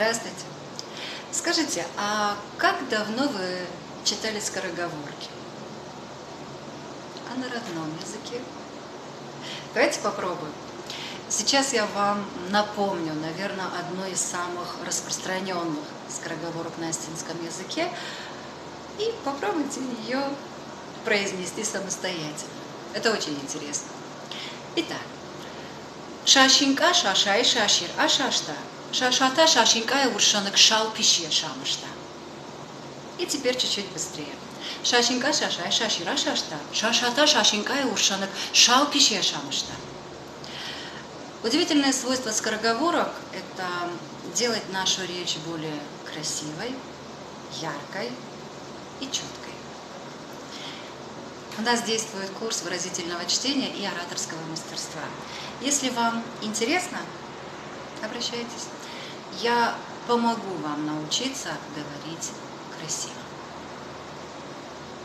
Здравствуйте. Скажите, а как давно вы читали скороговорки? А на родном языке? Давайте попробуем. Сейчас я вам напомню, наверное, одну из самых распространенных скороговорок на астинском языке, и попробуйте ее произнести самостоятельно. Это очень интересно. Итак, шашинка, шашай, шашир, ашашта. Шашата, шашинка, уршанок, шал, пище, шамышта. И теперь чуть-чуть быстрее. Шашинка, шашай, шашира, шашта. Шашата, шашинка, уршанок, шал, пище, шамышта. Удивительное свойство скороговорок – это делать нашу речь более красивой, яркой и четкой. У нас действует курс выразительного чтения и ораторского мастерства. Если вам интересно, обращайтесь. Я помогу вам научиться говорить красиво.